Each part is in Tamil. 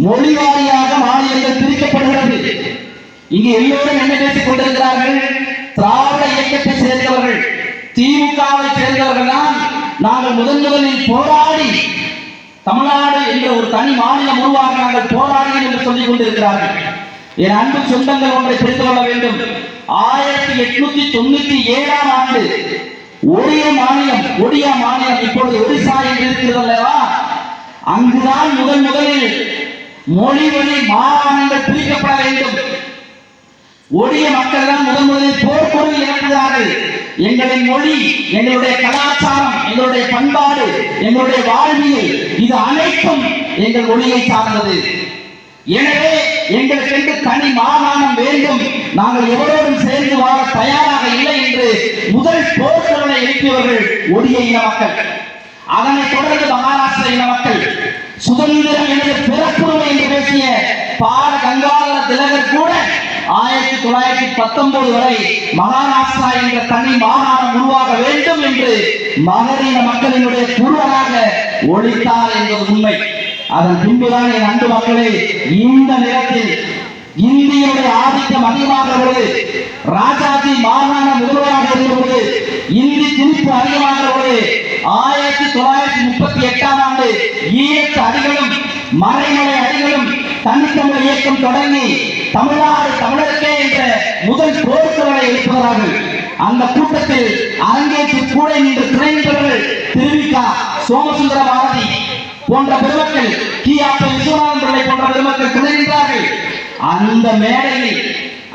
மொழி வாரியாக மாநிலங்கள் பிரிக்கப்படுகிறது. இங்கு எல்லோரும் என்ன பேசிக் கொண்டிருக்கிறார்கள்? திராவிட இயக்கத்தை சேர்ந்தவர்கள், திமுகவை சேர்ந்தவர்கள் தான் நாங்கள் முதலில் போராடி தமிழ்நாடு என்ற ஒரு தனி மாநிலம் உருவாக நாங்கள் போராடினோம் என்று சொல்லிக் கொண்டிருக்கிறார்கள். என் அன்பு சொந்தங்கள் ஒன்றை புரிந்து கொள்ள வேண்டும். 1897ஆம் ஆண்டு ஒடியா மாநிலம் இப்பொழுது ஒடிசா என்று இருக்கிறது அல்லவா, அங்குதான் முதலில் மொழி வழி மாகாணங்கள் பிரிக்கப்பட வேண்டும். ஒடிய மக்கள் தான் முதலில் போர்க்கொடி இறக்குகிறார்கள். எங்களின் மொழி, எங்களுடைய கலாச்சாரம், எங்களுடைய பண்பாடு, எங்களுடைய வாழ்வியல், இது அனைத்தும் எங்கள் மொழியை சார்ந்தது. எனவே எங்களுக்கு தனி மாகாணம் வேண்டும், நாங்கள் எவரோடும் சேர்ந்து வாழ தயாராக இல்லை என்று முதல் போர்க்களங்களை எழுப்பியவர்கள் ஒடிய இன மக்கள். அதனைத் தொடர்ந்து மகாராஷ்டிர இன மக்கள் சுதந்திரம் எனது பிறப்புரிமை என்று பேசிய பால கங்காதர திலகர் கூட 1919 வரை மகாராஷ்டிரா என்ற தனி மாகாணம் உருவாக வேண்டும் என்று மகரின மக்களினுடைய குரலாக ஒலித்தார் என்பது உண்மை. அதன் பின்புதான் என் அன்பு மக்களே, இந்த நேரத்தில் இந்தியுடைய ஆதிக்கம் அதிகமாக உள்ளது. ராஜாஜி மாகாண முதல்வராக இருந்தபோது இந்தி திணிப்பு அதிகமாக உள்ளது. 1938ஆம் ஆண்டு ஈழத்து அடிகளும் மறைமலை அடிகளும் தனித்தமிழ் இயக்கம் தொடங்கி தமிழ்நாடு தமிழருக்கே என்ற முதல் போர்க்களங்களை எழுப்புகிறார்கள். அந்த கூட்டத்தில் அரங்கேற்றி கூட நின்று துணைந்தவர்கள் திருவிக சோமசுந்தர பாரதி போன்ற பெருமக்கள், கியாப்ப விஸ்வநாதன் பிள்ளை போன்ற பெருமக்கள் துணைந்தார்கள்.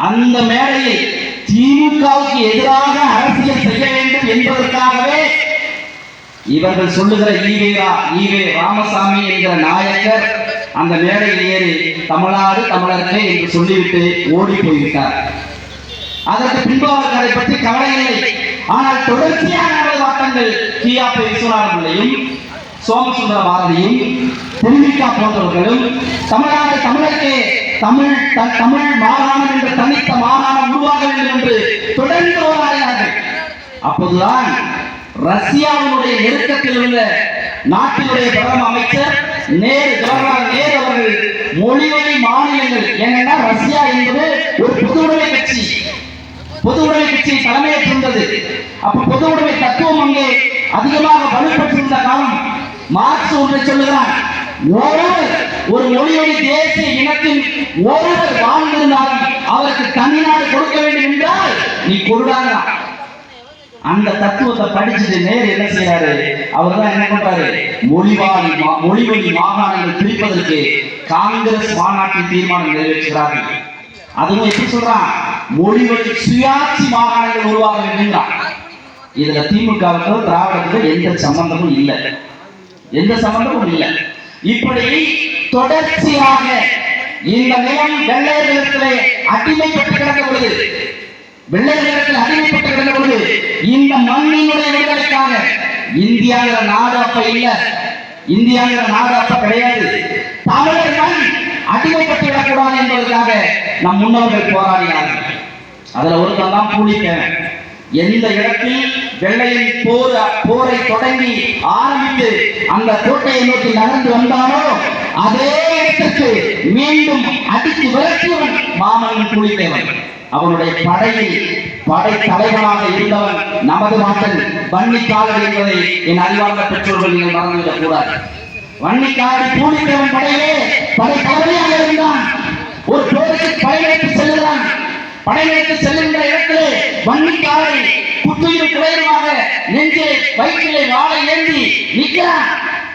அந்த மேடையில் திமுகவுக்கு எதிராக அரசியல் செய்ய வேண்டும் என்பதற்காகவே இவர்கள் சொல்லுகிற ஈவே ராமசாமி என்கிற நாயக்கர் அந்த மேடையில் ஏறி தமிழ்நாடு தமிழர்களே என்று சொல்லிவிட்டு ஓடி போய்விட்டார். அதற்கு பின்பு அவர்கள் அதை பற்றி கவலை இல்லை. ஆனால் தொடர்ச்சியான வாட்டங்கள் கியாப்ப விஸ்வநாதன் பிள்ளையும் சோமசுந்தர பாரதியும் திருவிக போன்றவர்களும் தமிழ்நாடு தமிழர்களே தமிழ் மாகாணம் என்ற தனித்த மாகாணம் உருவாக வேண்டும் என்று தொடர்ந்து போராடினார்கள். அப்போதுதான் ரஷ்யாவினுடைய நெருக்கத்தில் உள்ள நாட்டினுடைய பிரதம அமைச்சர் ஜவஹர்லால் நேரு அவர்கள் மொழிவழி மாநிலங்கள், ஏனென்றா ரஷ்யா என்பது ஒரு பொது உடைமை கட்சி தலைமையேற்றிருந்தது. அப்ப பொது உடைமை தத்துவம் அங்கே அதிகமாக வலுப்பெற்றிருந்த காலம். மார்க்ஸ் ஒன்றை சொல்லுகிறான், ஒரு மொழிவழி தேசிய இனத்தின் ஒருவர் வாழ்ந்திருந்தாலும் அவருக்கு தனிநாடு கொடுக்க வேண்டும் என்றால் நீ கொடுடாங்க. அந்த தத்துவத்தை படிச்சுட்டு நேரு என்ன செய்யறாரு? அவர் தான் என்ன பண்றாரு? மொழிவழி மாகாணங்கள் பிரிப்பதற்கு காங்கிரஸ் மாநாட்டில் தீர்மானம் நிறைவேற்றுகிறார்கள். அதுவும் எப்படி சொல்றான்? மொழிவழி சுயாட்சி மாகாணங்கள் உருவாக வேண்டும். இதுல திமுகவுக்கோ திராவிடத்துக்கோ எந்த சம்பந்தமும் இல்லை. இப்படி தொடர்ச்சியாக இந்த நிலம் வெள்ளையர்களிடத்திலே அடிமைப்பட்டு கிடந்த பொழுது இந்த மண்ணினுடைய விடுதலைக்காக இந்தியாங்கிற நாடு அப்ப கிடையாது. தமிழர் மண் அடிமைப்பட்டு விடக்கூடாது என்பதற்காக நம் முன்னோர்கள் போராடினார்கள். அதுல ஒருத்தன் தான் பூலித்தேவன். எந்த இடத்தில் வெள்ளையின் போரை தொடங்கி ஆரம்பித்து அந்த கோட்டையை நோக்கி நகர்ந்து வந்தானோ அதே இடத்திற்கு மீண்டும் அடித்து விரட்டியவன் மாமன்னன் பூலித்தேவன். அவனுடைய படை தலைவனாக இருந்தவன் நமது மக்கள் வன்னிக்காரர் என்பதை என் அறிவார்ந்த பெற்றோர்கள் நீங்கள் மறந்துவிடக் கூடாது. வன்னிக்காரடி பூலித்தேவன் படை தலைவனாக இருந்தான். ஒரு போருக்கு படையெடுத்து செல்லுகின்ற இடத்திலே வன்னிக்காரரை குத்துயிர் குறைவாக நெஞ்சிலே வயிற்றிலே வாழை ஏந்தி நிற்கிறான்.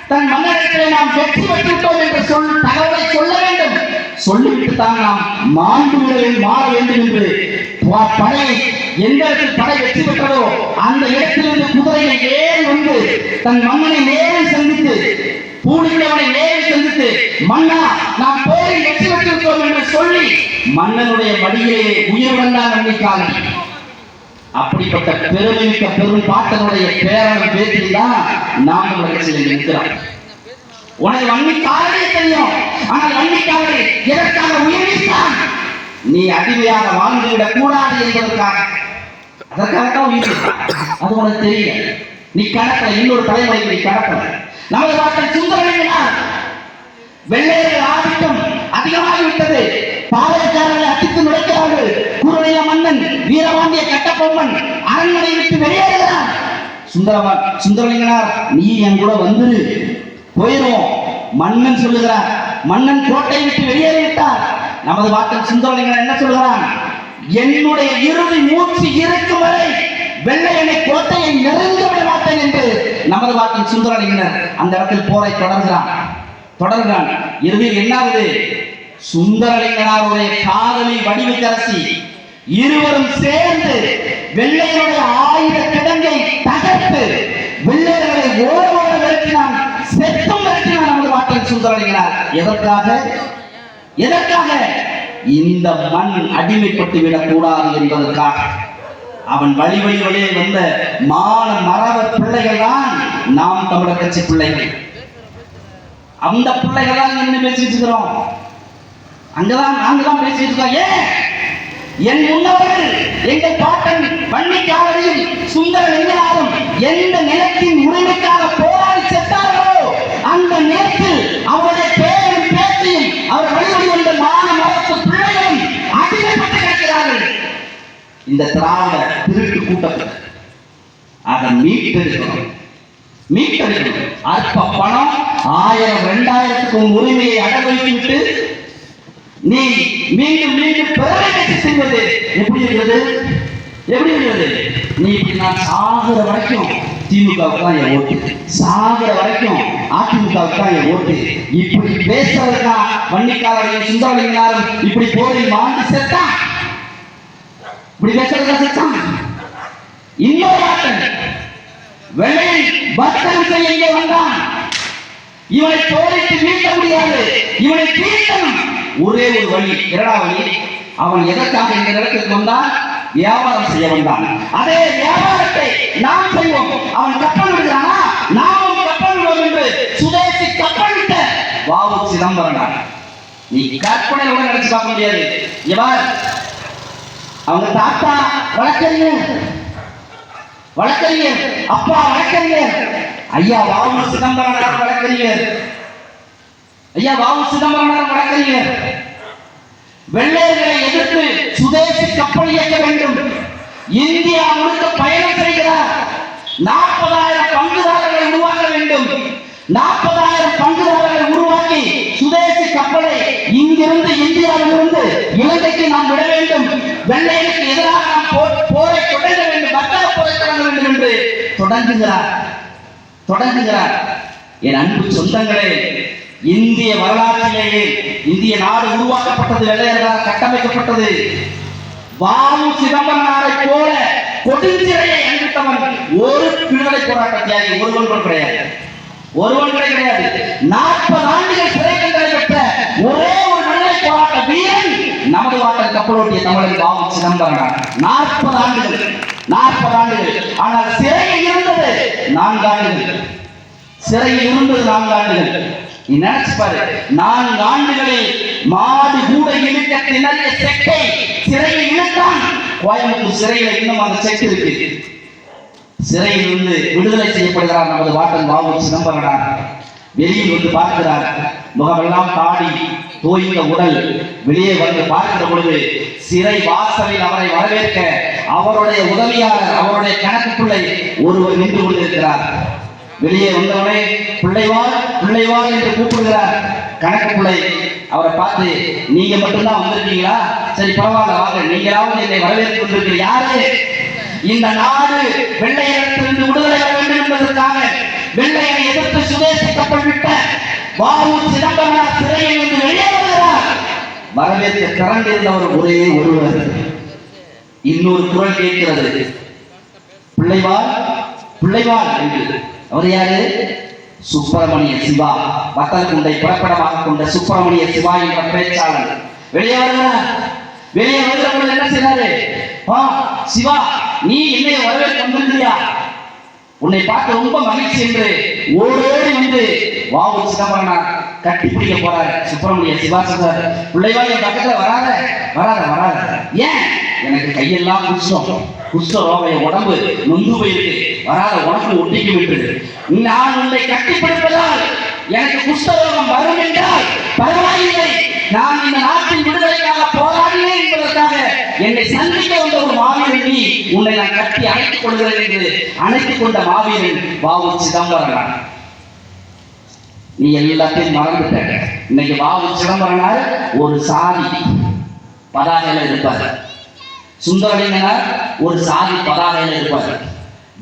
தன் மன்னரிடத்திலே நாம் வெற்றி பெற்றுவிட்டோம் என்று தகவலை சொல்ல வேண்டும். சொல்லிவிட்டு தான் நாம் மாற வேண்டும் என்று படை எந்த இடத்தில் படை வெற்றி பெற்றதோ அந்த இடத்திலிருந்து குதிரையை ஏறி வந்து தன் மன்னனை நேரில் சந்தித்து பூலித்தேவனை நேரில் சந்தித்து மன்னா நாம் போரில் வெற்றி பெற்றிருக்கிறோம் என்று சொல்லி மன்னனுடைய மடியிலே உயிரிழந்த வன்னிக்காரன். அப்படிப்பட்ட பெருமைமிக்க பெரும் பாட்டனுடைய பேரன் பேட்டில் தான் நாம் கட்சியில் இருக்கிறோம். உனக்கு வன்னிக்காரனே தெரியும், ஆனால் வன்னிக்காரனை எதற்காக உயிரிழந்தான்? நீ அடிமையாக வாழ்ந்துவிடக் கூடாது என்பதற்காக. அதற்காகத்தான் உயிரிழந்தான். அது உனக்கு தெரியல. நீ கடக்கல, இன்னொரு தலைமுறைக்கு நீ கடக்கல. நமது பாட்டன் சுந்தரலிங்கனார் வெள்ளையர்கள் ஆதிக்கம் அதிகமாகிவிட்டது. பாளையக்காரர்களை அடித்து நுழைக்கிறார்கள். குறுநில மன்னன் வீரபாண்டிய கட்டபொம்மன் அரண்மனை விட்டு வெளியேறுகிறான். சுந்தரலிங்கனார், நீ என் கூட வந்துரு, போயிரும் மன்னன் சொல்லுகிறார். மன்னன் கோட்டை விட்டு வெளியேறிவிட்டார். நமது வாக்கன் சுந்தரலிங்கனார் என்ன சொல்கிறான்? என்னுடைய இறுதி மூச்சு இருக்கும் வரை வெள்ளையனை கோட்டையை நெருங்க விட மாட்டேன் என்று நமது வாக்கன் சுந்தரலிங்கனார் அந்த இடத்தில் போரை தொடர்கிறான். இறுதியில் என்னாவது? சுந்தரலிங்கனாருடைய காதலி வடிவுக்கரசி இருவரும் சேர்ந்து வெள்ளையனுடைய ஆயுத கிடங்கை தகர்த்து வெள்ளையர்களை ஓட விரட்டினான், செத்தும் விரட்டினான் நமது வாக்கன் சுந்தரலிங்கனார். எதற்காக? இந்த மண் அடிமைப்பட்டு விடக்கூடாது என்பதற்காக. அவன் வழியே வந்த மான மரப பிள்ளைகள் தான் நாம் தமிழர் கட்சி பிள்ளைகள். அந்த பிள்ளைகள் தான் என்ன பேசிட்டு இருக்கிறோம், நாங்கதான் பேசிட்டு இருக்கோம். ஏன் என் முன்னவர்கள் எங்கள் பாட்டன் வன்னிக்காவடியும் சுந்தரலிங்கனாரும் எந்த நிலத்தின் உரிமைக்காக போராடி செத்தார்களோ அந்த நேரத்தில் அவருடைய பேரும் பேச்சையும் அவர் வழிவழி வந்த மான மரத்து பிள்ளைகளும் அடிமைப்பட்டு கிடக்கிறார்கள். இந்த திராவிட திருட்டு கூட்டத்தை அதை மீட்டெடுக்கணும். அற்ப பணம் 1000 2000க்கு உரிமையை அடவைத்து நீ மீண்டும் பெருமை செய்வது எப்படி இருக்கிறது? நீ நான் சாகுற வரைக்கும் திமுகவுக்கு தான் என் ஓட்டு, சாகுற வரைக்கும் அதிமுகவுக்கு தான் என் ஓட்டு. இப்படி பேசுறதுக்கா வன்னிக்காரர்கள் சுந்தரலிங்கனாரும் இப்படி போரில் மாண்டு செத்தான்? இப்படி பேசுறதா செத்தான்? இன்னொரு வாட்டன் வெள்ளை வர்த்தகம் செய்ய இங்கே வந்தான். இவனை போரிட்டு மீட்க முடியாது, இவனை தீர்க்கணும். ஒரே ஒரு வழி, இரண்டாவது வழி. அவன் எதற்காக இந்த இடத்துக்கு வந்தான்? வியாபாரம் செய்ய வந்தான். அதே வியாபாரத்தை நாம் செய்வோம். அவன் கப்பல் விடுகிறானா, நாமும் கப்பல் விடுவோம் என்று சுதேசி கப்பல் விட்ட வ.உ. சிதம்பரம். நீ கற்பனை கூட நினைச்சு பார்க்க முடியாது. இவர் அவங்க தாத்தா வழக்கறிஞர், அப்பா வழக்கறிஞர், ஐயா வ.உ. சிதம்பரம் வழக்கறிஞர். வெள்ளையர்களை எதிர்த்து சுதேசி கப்பல் இயக்க வேண்டும். இந்தியா முழுக்க பயணம் செய்கிறார். 40,000 பங்குதாரர்களை உருவாக்க வேண்டும். 40,000 பங்குதாரர்களை உருவாக்கி சுதேசி கப்பலை இங்கிருந்து இந்தியாவிலிருந்து இலங்கைக்கு நாம் விட வேண்டும். வெள்ளையருக்கு எதிராக நாம் போரை தொடங்க வேண்டும், வர்த்தக போரை தொடங்க வேண்டும் என்று தொடங்குகிறார். என் அன்பு சொந்தங்களே, இந்திய வரலாற்றிலேயே இந்திய நாடு உருவாக்கப்பட்டது வெள்ளையர்களால் கட்டமைக்கப்பட்டது. வ.உ. சிதம்பரனாரை போல கொடுஞ்சிறையை அளித்தவன் ஒரு விடுதலை போராட்ட தியாகி ஒருவன் கூட கிடையாது. 40 ஆண்டுகள் சிறை தண்டனை பெற்ற ஒரே ஒரு விடுதலை போராட்ட வீரன் நமது வாட்டர் கப்பலோட்டிய தமிழன் வ.உ. சிதம்பரனார். 40 ஆண்டுகள். ஆனால் சிறையில் இருந்தது 4 ஆண்டுகள். நீ நினைச்சு பாரு, 4 ஆண்டுகளில் மாடு கூட இழுக்க திணறிய செக்கை சிறையில் இழுத்தான். கோயம்புத்தூர் சிறையில் இன்னும் அந்த செக்கு இருக்கு. சிறையில் இருந்து விடுதலை செய்யப்படுகிறார் நமது வாட்டன் வ.உ. சிதம்பரனார். வெளியில் வந்து பார்க்கிறார். முகமெல்லாம் தாடி தோய்ந்த உடல். வெளியே வந்து பார்க்கிற பொழுது சிறை வாசலில் அவரை வரவேற்க அவருடைய உதவியாளர், அவருடைய கணக்கு பிள்ளை ஒருவர் நின்று கொண்டிருக்கிறார். வெளியே வந்தவனே பிள்ளைவாள் என்று கூப்பிடுகிறார். கணக்கு பிள்ளை அவரை பார்த்து, நீங்க மட்டும்தான் வந்திருக்கீங்களா? சரி பரவாயில்ல, வாங்க, நீங்களாவது என்னை வரவேற்று கொண்டிருக்கிற. யாரு? இந்த நாடு வெள்ளையரிடத்திலிருந்து விடுதலை பெற வேண்டும் என்பதற்காக வெள்ளையரை எதிர்த்து சுதேசி கப்பல் விட்ட வ.உ. சிதம்பரனார் சிறையில் இருந்து வெளியே வருகிறார். வரவேற்க திறந்திருந்தவர் ஒரே ஒருவர். இன்னொரு குரல் கேட்கிறது, பிள்ளைவாள் என்று. அவர் யாரு? சுப்பிரமணிய சிவா. வத்தலக்குண்டை புறப்படமாக கொண்ட சுப்பிரமணிய சிவா என்ற பேச்சாளர் வெளியே வருகிறார். வெளியே வருகிறவர்கள் என்ன செய்றாரு? சிவா, நீ என்னை வரவேற்க வந்திருக்கியா? உன்னை பார்க்க ரொம்ப மகிழ்ச்சி என்று ஓடோடி வந்து வ.உ. சிதம்பரனார் கட்டி பிடிக்க போறாரு. சுப்பிரமணிய சிவா சொல்றாரு, பிள்ளைவாள் என் பக்கத்துல வராத. ஏன்? எனக்கு கையெல்லாம் குஷ்ட ரோகம், உடம்பு நொந்து போயிருக்கு, வராத, உடம்பு ஒட்டிக்கு விட்டு. நான் உன்னை கட்டி பிடிப்பதால் எனக்கு குஷ்ட ரோகம் வரும் என்றால் நான் இந்த நாட்டின் விடுதலைக்காக போராடினேன் என்பதற்காக என்னை சந்திக்க வந்த ஒரு மாவீரன் நீ, உன்னை நான் கட்டி அணைத்துக் கொள்கிறேன் என்று அணைத்துக் கொண்ட மாவீரன் வ.உ. சிதம்பரனார். நீ எல்லாத்தையும் மறந்துட்ட. இன்னைக்கு வ.உ. சிதம்பரனார் ஒரு சாதி பதாகையில இருப்பார். சுந்தரலிங்கனார் ஒரு சாதி பதாகையில இருப்பார்.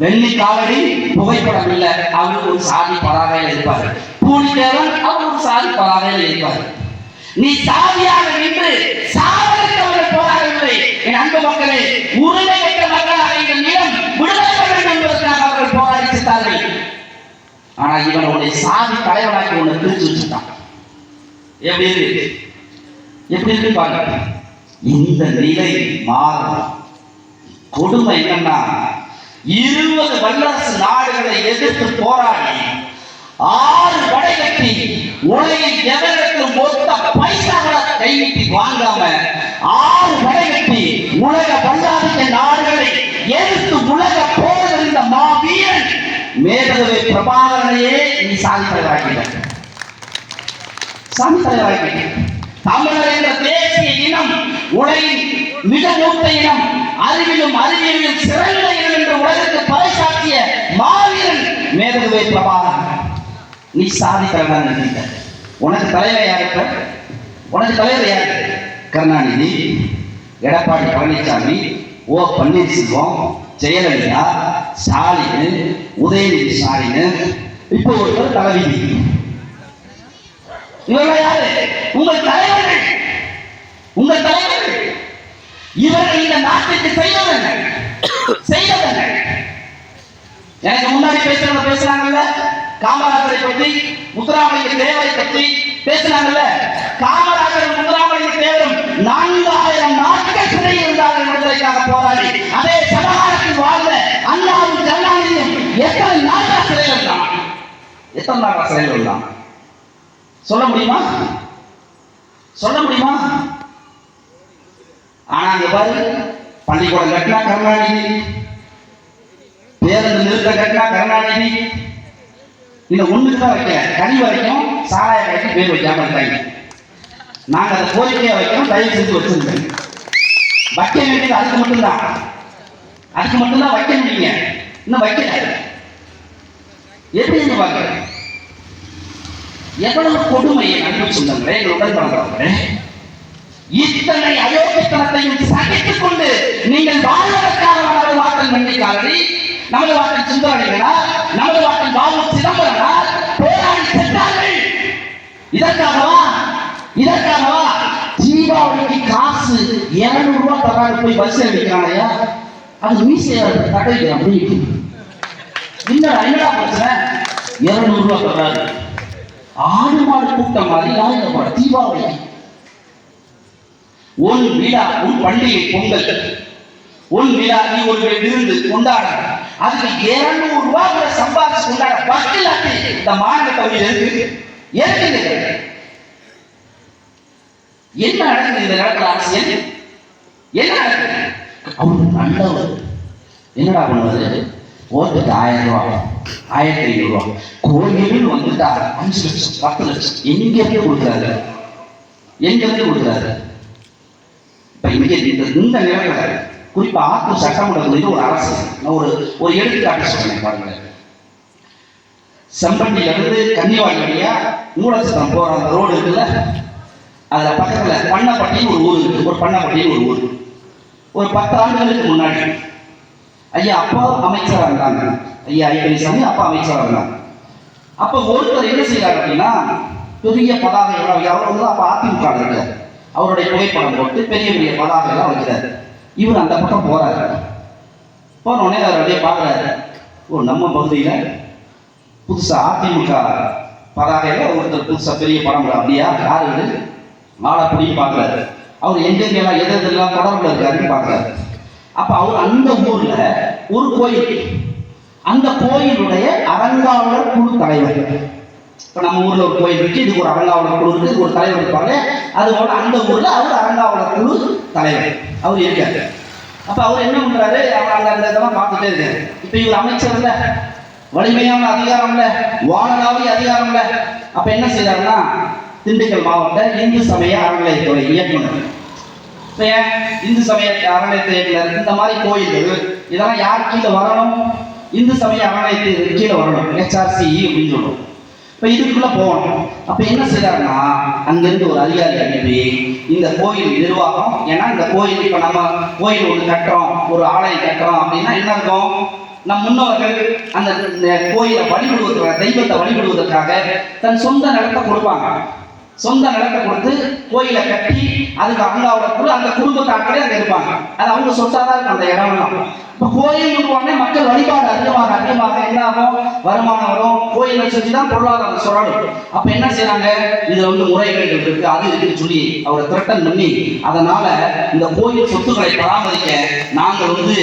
வெள்ளி காவடி புகைப்படம் இல்லை, அவர் ஒரு சாதி பதாகையில இருப்பார். பூலிதேவன் அவர் ஒரு சாதி பதாகையில இருப்பார். நீ சாதியாக நின்று சாவதற்கு அவர்கள் போராடவில்லை. என் அன்பு மக்களே, உரிமை பெற்ற மக்களாக இந்த நிலம் விடுதலை பெற வேண்டும் என்பதற்காக அவர்கள் போராடி சென்றார்கள். ஆனா இவன் உன்னை சாதி தலைவனாக்கி உன்னை பிரிச்சு வச்சுட்டான். எப்படி இருக்கு, எப்படி இருக்கு பாருங்க. இந்த நிலை மாறும். கொடுமை என்னன்னா, 20 வல்லரசு நாடுகளை எதிர்த்து போராடி 6 படை கட்டி உலகில் எதற்கு மொத்த பைசாக்களை கைவிட்டு வாங்காம 6 படை கட்டி உலக வல்லாதிக்க நாடுகளை எதிர்த்து உலக போர் இருந்த மாவீரன் மேதகவி பிரபாகரனையே நீ சாதி தலைவராக்கிட்ட. சாதி தலைவராக்கிட்ட. தமிழர் என்ற தேசிய இனம் உலகின் மிக மூத்த இனம், அறிவிலும் அறிவியலிலும் சிறந்த இனம் என்று உலகத்துக்கு பறைசாற்றிய மாவீரன் மேதகவி பிரபாகரன். நீ சாதி தலைவராக இருக்கின்ற. உனக்கு தலைவர் யாரு? உனக்கு தலைவர் யாரு? கருணாநிதி, எடப்பாடி பழனிசாமி, ஓ பன்னீர்செல்வம், ஜெயலலிதா, ஸ்டாலின், உதயநிதி ஸ்டாலின், இப்போ ஒருத்தர் தலைவி. இவர்கள் யாரு? உங்கள் தலைவர்கள். உங்கள் தலைவர்கள். இவர்கள் இந்த நாட்டுக்கு செய்தவர்கள். எனக்கு முன்னாடி பேசுறாங்கல்ல, காமராஜரை பற்றி, முத்துராமலிங்க தேவரை பற்றி பேசினாங்கல்ல. காமராஜரும் முத்துராமலிங்க தேவரும் 4000 நாட்கள் சிறையில் இருந்தார்கள் விடுதலைக்காக போராடி. அதே சமகாலத்தில் வாழ்ந்த அண்ணாவும் கருணாநிதியும் எத்தனை நாட்கள் சிறையில் இருந்தான்? எத்தனை நாட்கள் சிறையில் இருந்தான்? சொல்ல முடியுமா? சொல்ல முடியுமா? ஆனா அங்க பாரு, பள்ளிக்கூடம் கட்டினா கருணாநிதி, பேருந்து நிறுத்த கட்டினா கருணாநிதி. இந்த ஒண்ணுக்கு தான் வைக்கல, கனி வரைக்கும் சாராய கட்டி பேர் வைக்காம இருக்காங்க. நாங்க அதை கோரிக்கையா வைக்கணும், தயவு செஞ்சு வச்சிருக்கோம். வைக்க வேண்டியது அதுக்கு மட்டும்தான், அதுக்கு மட்டும்தான் வைக்க முடியுங்க. இன்னும் வைக்கல. எப்படி பார்க்க எவ்வளவு கொடுமையை அன்பு சொந்தங்களே, எங்களுடன் பிறந்தவர்களே, இத்தனை அயோக்கியத்தனத்தையும் சகித்துக் கொண்டு நீங்கள் வாழ்வதற்காக நமது வாக்கல் மன்னிக்காரடி, நமது வாக்கல் சுந்தரலிங்கனார், நமது வாக்கல் வ.உ. சிதம்பரனார் போராடி சென்றார்கள். இதற்காகவா? இதற்காகவா? தீபாவளிக்கு காசு 200 ரூபாய் தராது போய் பஸ் எடுக்கிறானையா, அது மீசையை தடைக்கிறான். அப்படி என்னடா பிரச்சனை? 200 ரூபாய் தராது. ஆடு மாடு கூட்டம் மாதிரி யாரு தீபாவளி? உன் விழா, உன் பண்டிகை பொங்கல், உன் விழா, நீ ஒரு விருந்து கொண்டாட, அதுக்கு 200 ரூபாய் சம்பாதிச்சு கொண்டாட பஸ்டில் இந்த மாநிலத்தை எதுக்கு? என்ன நடக்குது இந்த நேரத்தில்? அரசியல் என்ன நடக்குது? அவரு நல்லவர். என்னடா பண்ணுவது? ஓட்டுக்கு 1000 ரூபாய், 1500 ரூபாய், கோயில் வந்துட்டா 5 லட்சம், 10 லட்சம் எங்கிருந்து கொடுக்குறாரு? எங்கிருந்து கொடுக்குறாரு? இந்த நிலைமையில குறிப்பா ஆத்தூர் சட்டமன்றத்தில் ஒரு அரசு, ஒரு எடுத்துக்காட்டு சொல்றேன் பாருங்க. செம்பட்டியில இருந்து கன்னிவாடி வழியா மூலச்சத்திரம் போற அந்த ரோடு இருக்குல்ல, அதுல பக்கத்துல பண்ணப்பட்டின்னு ஒரு ஊர் இருக்கு. ஒரு பண்ணப்பட்டின்னு ஒரு ஊர். ஒரு 10 ஆண்டுகளுக்கு முன்னாடி ஐயா அப்பா அமைச்சராக இருந்தாங்க. ஐயா ஐயசாமி அப்பா அமைச்சராக இருந்தாங்க. அப்ப ஒருத்தர் என்ன செய்யறாரு அப்படின்னா, பெரிய பதாகை அவர் வந்து அப்ப அதிமுக இருக்காரு, அவருடைய புகைப்படம் போட்டு பெரிய பெரிய பதாகை எல்லாம் வைக்கிறாரு. இவர் அந்த பக்கம் போறாரு. போன உடனே அவர் அப்படியே பார்க்குறாரு, ஓ நம்ம பகுதியில் புதுசா அதிமுக பதாகையில ஒருத்தர் புதுசா பெரிய படம் அப்படியா, யாரு மாலை பிடின்னு பார்க்குறாரு. அவர் எங்கெங்கெல்லாம் எதெல்லாம் தொடர்புல இருக்காருன்னு பார்க்குறாரு. அப்ப அவர் அந்த ஊர்ல ஒரு கோயில், அந்த கோயிலுடைய அறங்காவலர் குழு தலைவர். இப்ப நம்ம ஊர்ல ஒரு கோயில் இருக்கு, இதுக்கு ஒரு அறங்காவலர் குழு இருக்கு, ஒரு தலைவர் இருப்பாங்க. அதுபோல அந்த ஊர்ல அவர் அறங்காவலர் குழு தலைவர் அவர் இருக்காரு. அப்ப அவர் என்ன பண்றாரு, அவர் அந்த இதெல்லாம் பார்த்துட்டே இருக்காரு. இப்ப இவர் அமைச்சர் இல்ல, வலிமையான அதிகாரம் இல்ல, வானளாவிய அதிகாரம் இல்ல. அப்ப என்ன செய்யறாருன்னா, திண்டுக்கல் மாவட்ட இந்து சமய அறநிலையத்துறை இயக்குனர். இந்து சமய அறநிலையத்துறை இயக்குனர் இந்த மாதிரி கோயில்கள் இதெல்லாம் யார் கீழே வரணும்? இந்து சமய அறநிலையத்துறை கீழே வரணும், HRCE அப்படின்னு சொல்லுவோம். இப்போ இதுக்குள்ள போகணும். அப்ப என்ன செய்யறாருன்னா, அங்கிருந்து ஒரு அதிகாரி அனுப்பி இந்த கோயில் நிர்வாகம், ஏன்னா இந்த கோயில் இப்ப நம்ம கோயில் ஒன்று கட்டுறோம், ஒரு ஆலயம் கட்டுறோம் அப்படின்னா என்ன இருக்கும்? நம் முன்னோர்கள் அந்த கோயிலை வழிபடுவதற்காக, தெய்வத்தை வழிபடுவதற்காக தன் சொந்த நிலத்தை கொடுப்பாங்க. சொந்த நிலத்தை கொடுத்து கோயிலை கட்டி அதுக்கு அங்காவோட அந்த குடும்பத்தாட்களே அங்கே இருப்பாங்க. அது அவங்க சொத்தாதான் இருக்கும் அந்த இடம்லாம். இப்போ கோயில் உருவானே மக்கள் வழிபாடு அதிகமாக என்ன ஆகும்? வருமானம் வரும். கோயிலை சுற்றி தான் பொருளாதாரம் சுரடும். அப்ப என்ன செய்யறாங்க? இதுல வந்து முறைகள் இருக்கு, அது இருக்குன்னு சொல்லி அவரை திரட்டன் பண்ணி, அதனால இந்த கோயில் சொத்துக்களை பராமரிக்க நாங்கள் வந்து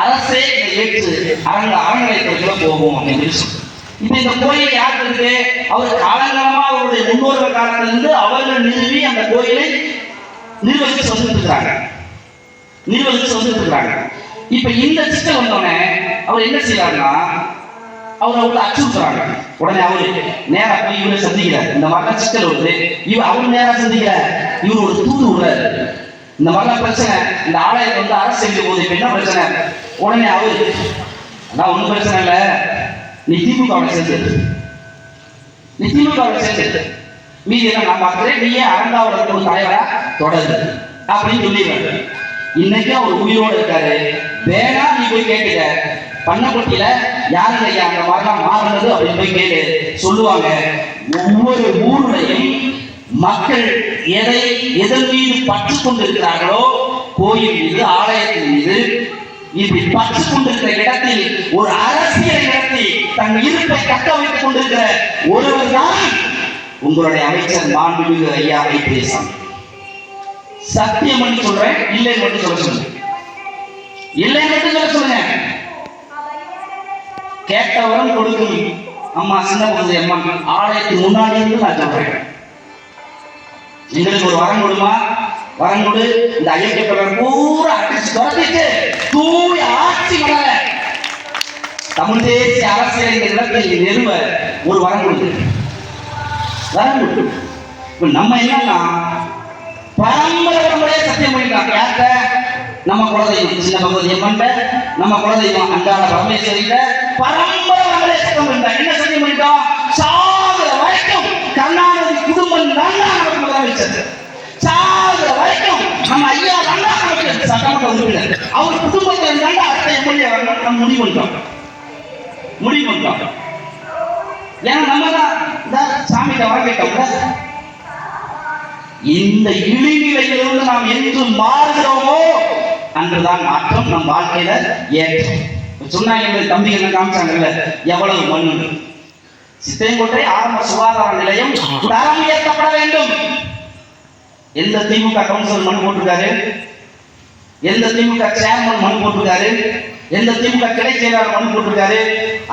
அரசே ஏற்று அறநிலையத்துறைக்குள்ள போவோம் அப்படின்னு சொல்லி. இப்ப இந்த கோயில் யாருக்கு இருக்கு? அவர் காலங்காலமா அவருடைய முன்னோர்கள் காலத்திலிருந்து அவர்கள் நிறுவி அந்த கோயிலை நிர்வகிச்சு வந்துட்டு இருக்கிறாங்க. இப்ப இந்த சிக்கல் வந்தோடனே அவர் என்ன செய்யறாருன்னா, அவரை அச்சுறுத்துறாங்க. உடனே அவரு நேரா போய் இவரை சந்திக்கிறார். இந்த மாதிரிலாம் சிக்கல் வருது, அவரு நேரா சந்திக்கிற இவர் ஒரு தூது விடுறாரு. இந்த மாதிரிலாம் பிரச்சனை, இந்த ஆலயத்தை வந்து அரசு செய்யும் போது இப்ப என்ன பிரச்சனை? உடனே அவரு அதான் ஒன்றும் பிரச்சனை இல்லை, நீ திமுகவை சேர்ந்து மீதி எல்லாம் நான் பார்க்கிறேன், நீயே அரங்காவோட ஒரு தலைவரா தொடரு அப்படின்னு சொல்லிடுறாரு. இன்னைக்கு அவர் உயிரோடு இருக்காரு. வேணா நீ போய் கேட்டுக்க, பண்ணப்பட்டியில யாருங்க ஐயா அந்த மாதிரிலாம் மாறினது அப்படின்னு போய் கேட்டு சொல்லுவாங்க. ஒவ்வொரு ஊருடையும் மக்கள் எதன் மீது பற்று கொண்டிருக்கிறார்களோ, கோயில் மீது, ஆலயத்தின் மீது, இப்படி பற்று கொண்டிருக்கிற இடத்தில் ஒரு அரசியல் இடத்தை தன் இருப்பை தக்க வைத்துக் கொண்டிருக்கிற ஒருவர் தான் உங்களுடைய அமைச்சர் மாண்புமிகு ஐயா ஐபிஎஸ். சத்தியம் பண்ணி சொல்றேன், இல்லை மட்டும் சொல்ல சொல்லுங்க, இல்லை மட்டும் சொல்ல சொல்லுங்க. கேட்டவரம் கொடுக்கும் அம்மா சின்ன குழந்தை அம்மன் ஆலயத்துக்கு முன்னாடி இருந்து நான் சொல்றேன், எங்களுக்கு ஒரு வரம் கொடுமா, வரம் கொடு. இந்த ஐயப்பன் பூரா அடிச்சு துரத்திட்டு தூய ஆட்சி வர தமிழ் தேசிய அரசியல் இந்த இடத்தில் நிறுவ ஒரு வரம் கொடுத்து இப்ப நம்ம என்னன்னா பரம்பரை சத்தியம் பண்ணிட்டாங்க. யார்கிட்ட? நம்ம குலதெய்வம் சின்ன பகவதி அம்மன், நம்ம குலதெய்வம் அங்காள பரமேஸ்வரியில பரம்பரை சத்தியம் பண்ணிட்டாங்க. என்ன சத்தியம் பண்ணிட்டோம்? சாகுற வரைக்கும் கருணாநிதி குடும்பம் தான் நமக்கு முதலமைச்சர். சாகுற வரைக்கும் நம்ம ஐயா தான் நமக்கு சட்டமன்ற உறுப்பினர். அவர் குடும்பத்தில் தான் அடுத்த எம்எல்ஏ வரணும் நம்ம முடிவு பண்ணிட்டோம். ஏன்னா நம்ம தான் சாமிகிட்ட வரவேட்டோம்ல. இந்த இழிநிலையிலிருந்து நாம் என்று மாறுகிறோமோ அன்றுதான் மாற்றம் நம் வாழ்க்கையில ஏற்றம். சொன்னாங்க தம்பி என்ன காமிச்சாங்கல்ல, எவ்வளவு மண்ணு. சித்தையங்கோட்டை ஆரம்ப சுகாதார நிலையம் தரம் உயர்த்தப்பட வேண்டும். எந்த திமுக கவுன்சிலர் மனு போட்டிருக்காரு? எந்த திமுக சேர்மன் மனு போட்டிருக்காரு? எந்த திமுக கிளை செயலாளர் மனு போட்டிருக்காரு?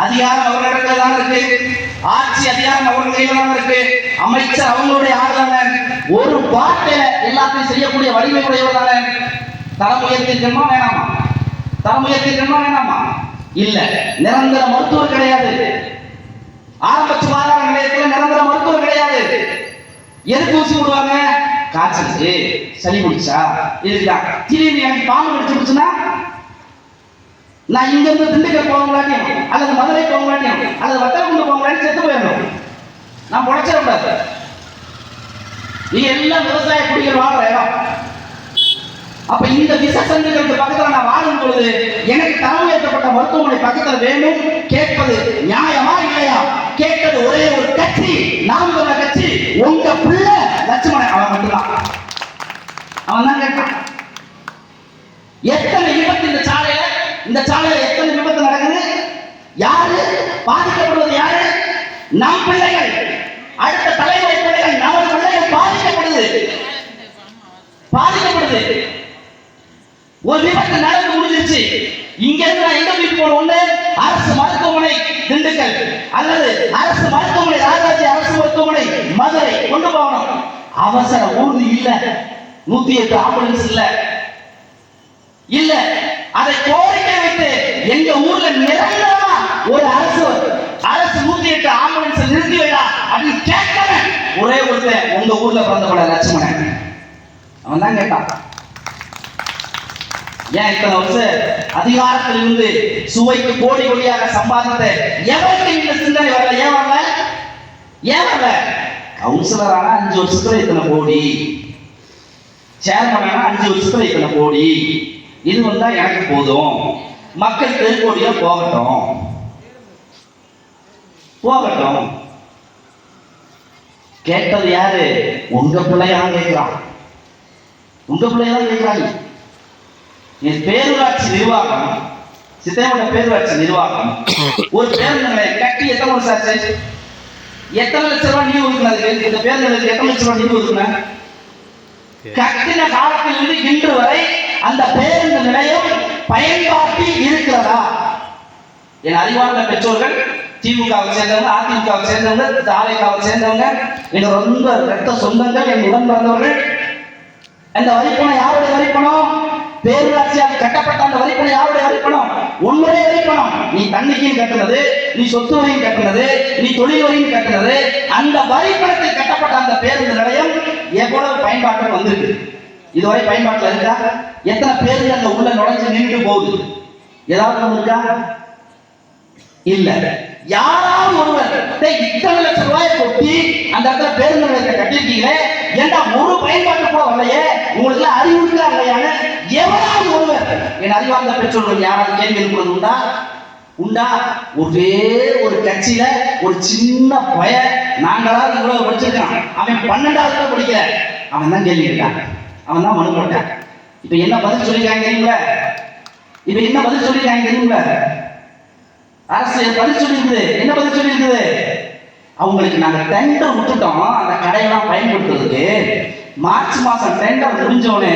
அதிகாரம் அவர்களிடத்துல தான் இருக்கு, ஆட்சி அதிகாரம் அவர்கள் கையில தான் இருக்கு, அமைச்சர் அவங்களுடைய ஆளுநர். ஒரு வார்த்தையில எல்லாத்தையும் செய்யக்கூடிய வலிமை உடையவர் தானே. தரம் உயர்த்திருக்கணுமா வேணாமா? தரம் உயர்த்திருக்கணுமா வேணாமா? இல்ல. நிரந்தர மருத்துவர் கிடையாது. ஆரம்ப சுகாதார நிலையத்தில் நிரந்தர மருத்துவர் கிடையாது. எதுக்கு ஊசி விடுவாங்க? காய்ச்சலுக்கு, சளி பிடிச்சா இதுதான். திடீர்னு எனக்கு பாம்பு கடிச்சுன்னா நான் இங்க இருந்து திண்டுக்கல் போகலாட்டியும் அல்லது மதுரை போகலாட்டியும் அல்லது வத்தலகுண்டு போகலாட்டி செத்து போயிடணும். நான் பொழைச்சிடக்கூடாது. நீ எல்லாம் விவசாய குடிகள் வாழ்ற இடம். அப்ப இந்த விசசந்துகளுக்கு பக்கத்துல நான் வாழும் பொழுது எனக்கு தரம் உயர்த்தப்பட்ட மருத்துவமனை பக்கத்துல வேணும் கேட்பது நியாயமா இல்லையா? கேட்பது ஒரே ஒரு கட்சி, நாம் சொல்ற கட்சி. உங்க பிள்ளை லட்சுமணன் அவன் மட்டும்தான், அவன் தான் கேட்பான். எத்தனை விபத்து இந்த சாலையில எத்தனை விபத்து நடக்குது? யாரு பாதிக்கப்படுவது? யாரு? நம் பிள்ளைகள், அடுத்த தலைமுறை பிள்ளைகள், நமது பிள்ளைகள் பாதிக்கப்படுது. ஒரு விபத்து நடந்து முடிஞ்சிருச்சு. இங்க இருந்து எங்க போய் போன ஒண்ணு அரசு மருத்துவமனை திண்டுக்கல் அல்லது அரசு மருத்துவமனை ராஜாஜி அரசு மருத்துவமனை மதுரை கொண்டு போகணும். அவசர ஊர்தி இல்ல, 108 ஆம்புலன்ஸ் இல்ல. அதை கோரிக்கை வைத்து எங்க ஊர்ல நிரந்தரமா ஒரு அரசு 108 ஆம்புலன்ஸ் நிறுத்தி வைடா அப்படின்னு கேட்கணும். ஒரே ஒருத்தன் உங்க ஊர்ல பிறந்தவள லட்சுமணன். அவன் தான் கேட்டான், ஏன் இத்தனை வருஷம் அதிகாரத்தில் இருந்து சுவைக்கு கோடி கோடியாக சம்பாதித்த எவருக்கு இந்த சிந்தனை வரல? ஏன் வரல? ஏன் வரல? கவுன்சிலர் ஆனா 5 வருஷத்துல இத்தனை கோடி, சேர்மன் ஆனா 5 வருஷத்துல இத்தனை கோடி, இது வந்தா எனக்கு போதும், மக்கள் தெருக்கோடியா போகட்டும் போகட்டும். கேட்டது யாரு? உங்க பிள்ளையான் கேட்கிறான், உங்க பிள்ளையான் கேட்கிறாங்க. என் பேரூராட்சி நிர்வாகம், சித்தையோட பேரூராட்சி நிர்வாகம் ஒரு பேருந்து கட்டி எத்தனை வருஷம் ஆச்சு? எத்தனை லட்சம் ரூபாய் நிதி ஒதுக்குனது? இந்த பேருந்து எத்தனை லட்சம் ரூபாய் நிதி ஒதுக்குன? கட்டின காலத்திலிருந்து இன்று வரை அந்த பேருந்து நிலையம் பயன்பாட்டில் இருக்கிறதா? என் அறிவார்ந்த பெற்றோர்கள் திமுகவை சேர்ந்தவங்க, அதிமுகவை சேர்ந்தவங்க, தாவேகாவை சேர்ந்தவங்க, எங்க ரொம்ப ரத்த சொந்தங்கள், என் உடன் பிறந்தவர்கள். அந்த வரிப்பணம் யாருடைய வரிப்பணம்? பேரூராட்சியால் கட்டப்பட்ட அந்த வரிப்பணம் யாருடைய வரிப்பணம்? உன்னுடைய வரிப்பணம். நீ தண்ணிக்கையும் கட்டுனது, நீ சொத்து வரியும் கட்டுனது, நீ தொழில் வரியும் கட்டுனது. அந்த வரிப்பணத்தில் கட்டப்பட்ட அந்த பேருந்து நிலையம் எவ்வளவு பயன்பாட்டுக்கு வந்திருக்கு? இதுவரை பயன்பாட்டில் இருக்கா? எத்தனை பேருந்து அந்த உள்ள நுழைஞ்சு நின்று போகுது? ஏதாவது இருக்கா? இல்ல. யாராவது ஒருவர் இத்தனை லட்சம் ரூபாயை கொட்டி அந்த இடத்துல பேருந்து நிலையத்தை கட்டிருக்கீங்களே, ஏண்டா ஒரு பயன்பாட்டு கூட வரலையே, உங்களுக்கு அறிவு இருக்கா இல்லையான எவராவது ஒருவர் என் அறிவார்ந்த பெற்றோர்கள் யாராவது கேள்வி எழுப்புறது உண்டா? உண்டா? ஒரே ஒரு கட்சியில ஒரு சின்ன பய, நாங்களாவது இவ்வளவு படிச்சிருக்கான், அவன் 12வது படிக்கல, அவன் தான் கேள்வி இருக்கான், அவன் தான் மனு போட்டான். இப்ப என்ன பதில் சொல்லிருக்காங்க தெரியுங்களா? இப்ப என்ன பதில் சொல்லிருக்காங்க தெரியுங்களா? அரசு பதில் சொல்லியிருக்குது. என்ன பதில் சொல்லியிருக்குது? அவங்களுக்கு நாங்க டெண்டர் விட்டுட்டோம் அந்த கடையெல்லாம் பயன்படுத்துறதுக்கு. மார்ச் மாசம் டெண்டர் முடிஞ்சோடனே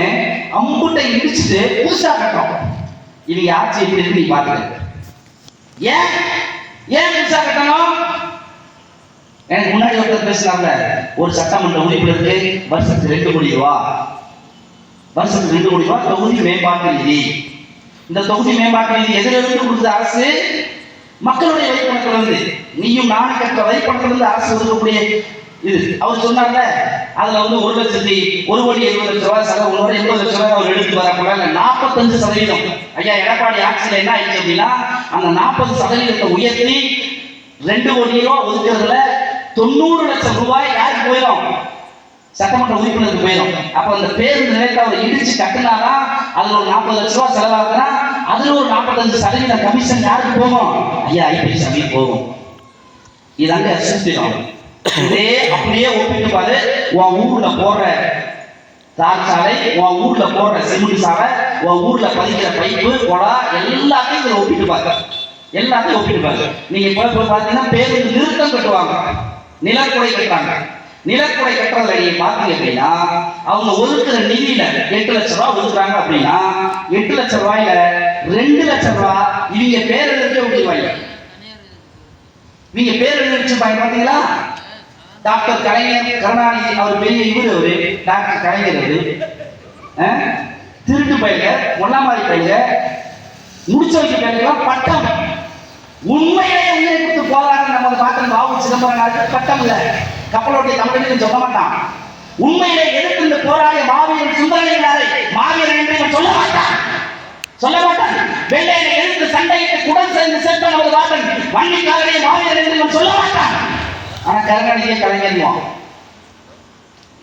அம்புட்டை இடிச்சுட்டு புதுசா கட்டோம். இவங்க ஆட்சி எப்படி இருக்கு நீ பாத்துக்க. ஏன் ஏன் புதுசா கட்டணும்? எனக்கு முன்னாடி ஒருத்தர் பேசினாங்க, ஒரு சட்டமன்ற உறுப்பினருக்கு வருஷத்துக்கு 2 கோடி ரூபா, வருஷத்துக்கு 2 கோடி ரூபா தொகுதி மேம்பாட்டு நிதி. இந்த தொகுதி மேம்பாட்டு நிதி எதிலிருந்து கொடுத்த அரசு? மக்களுடைய வரிப்பணத்துல இருந்து, நீயும் நானும் கற்ற வரிப்பணத்துல இருந்து அரசு ஒதுக்கக்கூடிய இது. அவர் சொன்னார்ல, அதுல வந்து 1,70,000 ரூபாய் செலவு, 80 லட்சம் ரூபாய் அவர் எடுத்து வரப்போல 45%. ஐயா எடப்பாடி ஆட்சியில என்ன ஆயிடுச்சு அப்படின்னா, அந்த 40% உயர்த்தி 2 கோடி ரூபாய் ஒதுக்குறதுல 90 லட்சம் ரூபாய் யாருக்கு போயிடும்? சட்டமன்ற உறுப்பினருக்கு போயிடும். அப்ப அந்த பேருந்து நிலையத்தை அவர் இடிச்சு கட்டினாதான் அதுல ஒரு 40 லட்சம் ரூபாய் செலவாகுதுன்னா அதுல ஒரு 45% கமிஷன் யாருக்கு போகும்? ஐயா ஐபிஎஸ் அப்படியே போகும். இதாங்க சூத்திரம். இதே அப்படியே ஒப்பிட்டு பாரு. உன் ஊர்ல போடுற தார் சாலை, உன் ஊர்ல போடுற சிமெண்ட் சாலை, உன் ஊர்ல பதிக்கிற பைப்பு கொடா எல்லாத்தையும் இதுல ஒப்பிட்டு பாரு. எல்லாத்தையும் ஒப்பிட்டு பாரு. நீங்க இப்ப பாத்தீங்கன்னா பேருந்து நிறுத்தம் கட்டுவாங்க, நிலக்குடை கட்டுறாங்க. நிலக்குடை கட்டுறதுல நீங்க பாத்தீங்க அப்படின்னா அவங்க ஒதுக்குற நிதியில 8 லட்சம் ரூபாய் ஒதுக்குறாங்க அப்படின்னா 8 லட்சம் ரூபாயில 2 லட்சம் ரூபாய் இவங்க பேர் எழுதி விட்டுருவாங்க. இவங்க பேர் எழுதி பாத்தீங்களா? டாக்டர் கலைஞர் கருணாநிதி அவர் பெரிய இவரு, அவரு டாக்டர் கலைஞர் திருட்டு பயில, ஒன்னாமாரி பயில, முடிச்சு வைக்க பயிலாம் பட்டம். உண்மையிலே உயிரை கொடுத்து போராட நம்ம பார்த்து பாபு சிதம்பரம் பட்டம் இல்ல, கப்பலோடைய தமிழர்கள் சொல்ல மாட்டான். உண்மையிலே எதிர்த்து இந்த போராடிய மாவீரன் சுந்தரலிங்கனாரை மாவீரன் என்று சொல்ல மாட்டான், சொல்ல மாட்டான். வெள்ளையனை எதிர்த்து சண்டையிட்டு குடன் சேர்ந்து சென்ற நமது வாசன் வன்னிக்காரனை மாவீரன் என்று சொல்ல மாட்டான். ஆனா கருணாநிதியை கலைஞருவான்.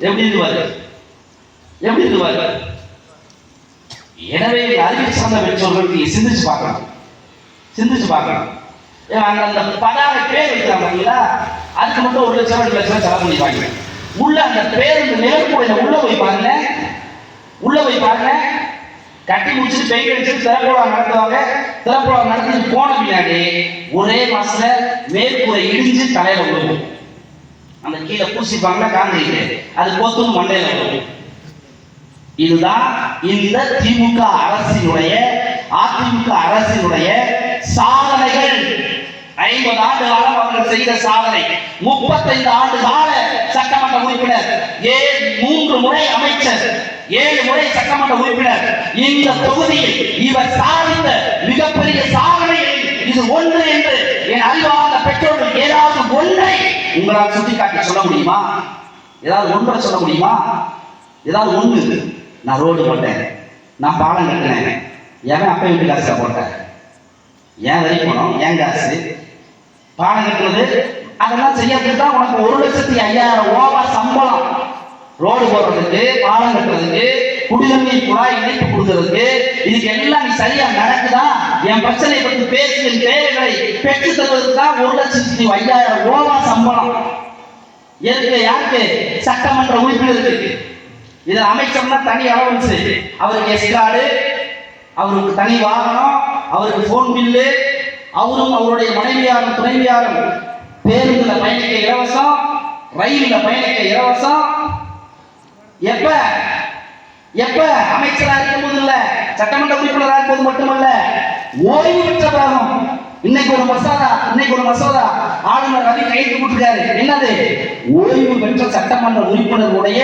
எப்படி இருவாரு? எப்படி இருவாரு? எனவே அறிவு சார்ந்த பெற்றோர்களுக்கு சிந்திச்சு பார்க்கணும், சிந்திச்சு பார்க்கணும். அந்த பதார பேர் வைக்கிறாங்க பார்த்தீங்களா, அதுக்கு மட்டும் 1 லட்சம் 2 லட்சம் செலவு பண்ணி பாருங்க. உள்ள அந்த பேருந்து நிலப்போயில உள்ள போய் பாருங்க, உள்ள போய் பாருங்க. கட்டி முடிச்சுட்டு பெயிண்ட் அடிச்சுட்டு திறப்புழா நடத்துவாங்க. திறப்புழா நடத்திட்டு போன பின்னாடி ஒரே மாசத்துல மேற்கூரை இடிஞ்சு தலையில விழுவும். அந்த கீழே பூசிப்பாங்களா காங்கிரீட், அது போத்தும் மண்டையில விழுவும். இதுதான் இந்த திமுக அரசினுடைய அதிமுக அரசினுடைய சாதனைகள். 50 ஆண்டு காலம் அவர்கள் செய்த சாதனை. 35 ஆண்டு கால சட்டமன்ற உறுப்பினர், 3 முறை அமைச்சர், 7 முறை சட்டமன்ற உறுப்பினர். இந்த தொகுதியில் இவர் சாதித்த மிகப்பெரிய சாதனை இது ஒன்று என்று என் அறிவார்ந்த பெற்றோர்கள் ஏதாவது ஒன்றை உங்களால் சுட்டிக்காட்டி சொல்ல முடியுமா? ஏதாவது ஒன்றை சொல்ல முடியுமா? ஏதாவது ஒன்று. நான் ரோடு போட்டேன், நான் பாலம் கட்டினேன், ஏன் அப்பா வீட்டு காசை போட்டேன், ஏன் வரி பணம், ஏன் காசு, பாலம் கட்டுறது, அதெல்லாம் செய்யறதுக்கு தான் உனக்கு 1,50,000 சம்பளம். ரோடு போடுறதுக்கு, பாலம் கட்டுறதுக்கு, குடிநீர் குழாய் இணைப்பு கொடுக்கறதுக்கு, இதுக்கு எல்லாம் நீ சரியா நடக்குதா? என் பிரச்சனை பற்றி பேசி என் தேவைகளை பெற்று தருவதற்கு தான் 1,50,000 சம்பளம். எதுக்கு? யாருக்கு? சட்டமன்ற உறுப்பினருக்கு. இதில் அமைச்சர்னா தனி அலவன்ஸ், அவருக்கு எஸ்கார்டு, அவருக்கு தனி வாகனம், அவருக்கு போன் பில்லு, அவரும் அவருடைய மனைவியாரும் துணைவியாரும் பேருந்துல பயணிக்க இலவசம், ரயிலில் பயணிக்க இலவசம். எப்ப எப்ப அமைச்சரா இருக்கும் போது இல்ல, சட்டமன்ற உறுப்பினராக இருக்கும்போது மட்டுமல்ல, ஓய்வு பெற்ற பிறகும். இன்னைக்கு ஒரு மசோதா ஆளுநர் ரவி கைது கொடுத்திருக்காரு. என்னது? ஓய்வு பெற்ற சட்டமன்ற உறுப்பினருடைய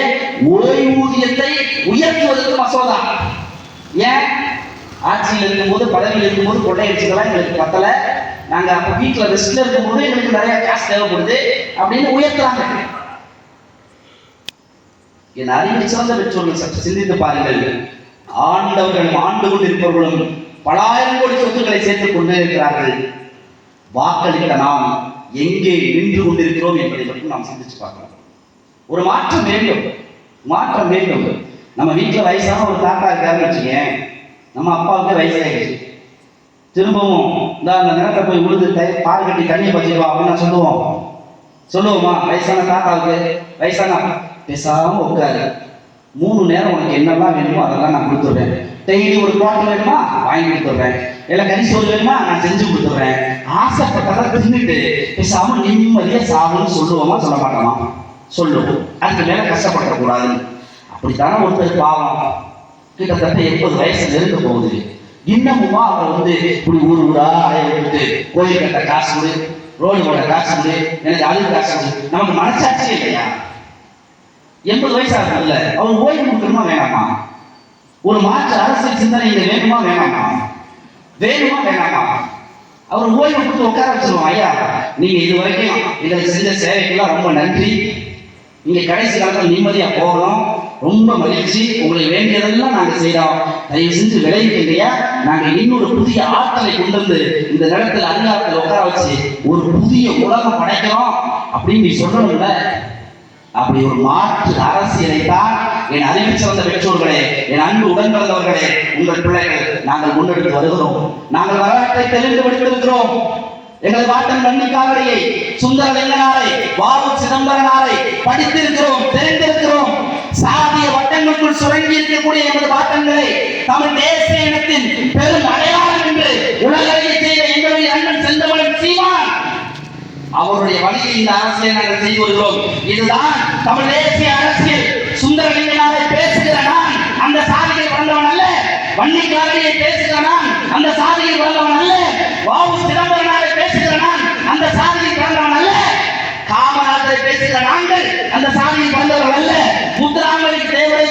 ஓய்வூதியத்தை உயர்த்துவதற்கு மசோதா. ஏன்? ஆட்சியில் இருக்கும்போது, பதவியில் இருக்கும்போது கொள்ளையடிச்சதெல்லாம் எங்களுக்கு பத்தல, நாங்க அப்ப வீட்டுல ரெஸ்ட்ல இருக்கும்போது எங்களுக்கு நிறைய காசு தேவைப்படுது அப்படின்னு உயர்த்துறாங்க. என் அறிவு சிறந்த பெற்றோர்கள் சற்று சிந்தித்து பாருங்கள். ஆண்டவர்கள் ஆண்டு கொண்டிருப்பவர்களும் பல ஆயிரம் கோடி சொத்துக்களை சேர்த்துக் கொண்டே இருக்கிறார்கள். வாக்களிக்க நாம் எங்கே நின்று கொண்டிருக்கிறோம் என்பதை மட்டும் நாம் சிந்திச்சு பார்க்கலாம். ஒரு மாற்றம் வேண்டும். நம்ம வீட்டில் வயசான ஒரு தாத்தா இருக்காருன்னு வச்சுக்கேன், நம்ம அப்பாவுக்கு வயசாகிடுச்சு, திரும்பவும் அந்த நிலத்தை போய் உழுது பால் கட்டி தண்ணியை பற்றிடுவா அப்படின்னு சொல்லுவோமா? வயசான தாத்தாவுக்கு, வயசான பேசாம உட்காரு, 3 நேரம் உனக்கு என்னெல்லாம் வேணுமோ அதெல்லாம் நான் கொடுத்துட்றேன், டெய்லி ஒரு பாட்டில் வேணுமா வாங்கி கொடுத்துட்றேன், இல்லை கறி சோறு வேணுமா நான் செஞ்சு கொடுத்துட்றேன், ஆசைப்பட்டதை தின்னுட்டு பேசாம நிம்மதியா சாகுன்னு சொல்லுவோமா? சொல்ல மாட்டோமா? சொல்லுவோம். அதுக்கு மேல கஷ்டப்படக்கூடாது. அப்படித்தானே ஒருத்தர் பாவம் கிட்டத்தட்ட 80 வயசு நெருங்க போகுது, இன்னமுமா அவர் இப்படி ஊரா அடைய விட்டு கோயில் கட்ட காசு கொடு, ரோடு போட காசு கொடு, எனக்கு அழுகு காசு கொடு. நமக்கு மனசாட்சி இல்லையா? 80 வயசு ஆகுதுல்ல, அவர் ஓய்வு கொடுக்கணுமா வேணாமா? ஒரு மாற்று அரசியல் சிந்தனை இங்க வேணுமா வேணாமா? அவர் ஓய்வு கொடுத்து உட்கார வச்சிருவோம். ஐயா, நீங்க இது வரைக்கும் எங்களுக்கு செஞ்ச சேவைக்கெல்லாம் ரொம்ப நன்றி, நீங்க கடைசி காலத்தில் நிம்மதியா போகணும், ரொம்ப மகிழ்ச்சி, உங்களுக்கு வேண்டியதெல்லாம் நாங்க செய்யறோம், தயவு செஞ்சு விளைவிக்கலையா, நாங்க இன்னொரு புதிய ஆற்றலை கொண்டு வந்து இந்த நிலத்தில் அதிகாரத்தில் உட்கார வச்சு ஒரு புதிய உலகம் படைக்கிறோம் அப்படின்னு நீ சொல்லணும்ல. அப்படி ஒரு மாற்று அரசியலை தான் என் அறிவு சிறந்த பெற்றோர்களே, என் அன்பு உடன் பிறந்தவர்களே, உங்கள் பிள்ளைகள் நாங்கள் முன்னெடுத்து வருகிறோம். நாங்கள் வரலாற்றை தெரிந்து படித்திருக்கிறோம். எங்கள் பாட்டன் வன்னிக்காவடியை, சுந்தரலிங்கனாரை, வாவு சிதம்பரனாரை படித்திருக்கிறோம், தெரிந்திருக்கிறோம். சாதிய வட்டங்களுக்குள் சுரங்கி இருக்கக்கூடிய எமது பாட்டங்களை தமிழ் தேசிய இனத்தின் பெரும் அடையாளம் என்று உலகறிய செய்த எங்களுடைய அண்ணன் செந்தமலன் சீமான் அவருடைய வழியை இந்த அரசியலை நாங்கள் செய்து வருகிறோம். இதுதான் தமிழ் தேசிய அரசியல். சுந்தரலிங்கனாரை பேசுகிற நான் அந்த சாதியை வந்தவன் அல்ல, வன்னிக்காவடியை பேசுகிற நான் அந்த சாதியை வந்தவன் அல்ல, வாவு சிதம்பரனாரை பேசுகிற நான் அந்த சாதியை பிறந்தவன் அல்ல, காமராஜரை பேசுகிற நாங்கள் அந்த சாதியை பிறந்தவர்கள் அல்ல, முத்துராமலிங்க தேவரை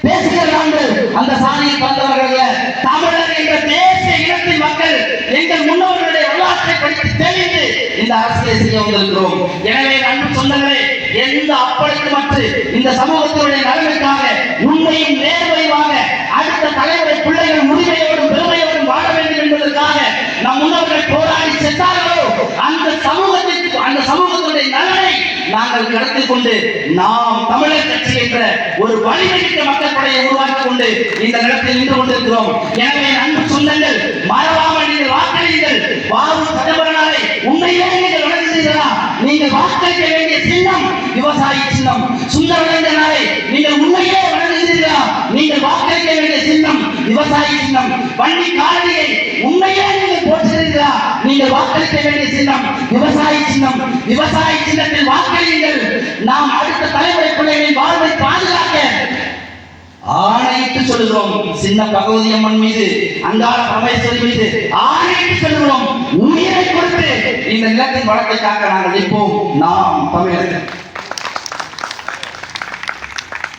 பேசுகிற நாங்கள் அந்த சாதியை பிறந்தவர்கள் அல்ல. தமிழர் என்ற தேசிய இனத்தின் மக்கள் எங்கள் முன்னோர்களுடைய வரலாற்றை படித்து தெரிந்து இந்த அரசியலை செய்ய வந்திருக்கிறோம். எனவே அன்பு சொந்தங்களே, எந்த அப்பழுக்குமற்று இந்த சமூகத்தினுடைய நலனுக்காக உண்மையும் நேர்மையுமாக அடுத்த தலைமுறை பிள்ளைகள் உரிமையோடும் பெருமையோடும் வாழ வேண்டும் என்பதற்காக நம் முன்னோர்கள் போராடி சென்றார்களோ அந்த சமூகத்தினுடைய நலனை நாங்கள் கடத்திக் கொண்டு நாம் தமிழர் கட்சி என்ற ஒரு வலிமைமிக்க மக்கள் படையை உருவாக்கி கொண்டு இந்த நிலத்தில் நின்று கொண்டிருக்கிறோம். எனவே அன்பு சொந்தங்கள், மறவாமல் நீங்கள் வாக்களியுங்கள். வாவு சிதம்பரனாரை உண்மையிலே நீங்கள் வணங்குகிறீர்களா? நீங்கள் வாக்களிக்க வேண்டிய சின்னம் விவசாயி சின்னம். சுந்தரலிங்கனாரை நீங்கள் உண்மையிலே வணங்குகிறீர்களா? நீங்கள் வாக்களிக்க வேண்டிய சின்னம் விவசாயி சின்னம். வன்னிக்காவடியை உண்மையிலே நீங்கள் போற்றுகிறீர்களா? நீங்கள் வாக்களிக்க வேண்டிய சின்னம் விவசாயி சின்னம். விவசாயி சின்னத்தில் வாக்களியுங்கள். நாம் அடுத்த தலைமுறை பிள்ளைகளின் வாழ்வை பாதுகாக்க ஆணையிட்டு சொல்லுகிறோம். சின்ன பகவதி அம்மன் மீது, அங்காள பரமேஸ்வரி மீது ஆணையிட்டு சொல்லுகிறோம். உயிரை கொடுத்து இந்த நிலத்தின் வளத்தை காக்க நாங்கள் நிற்போம். நாம் தமிழர்கள்.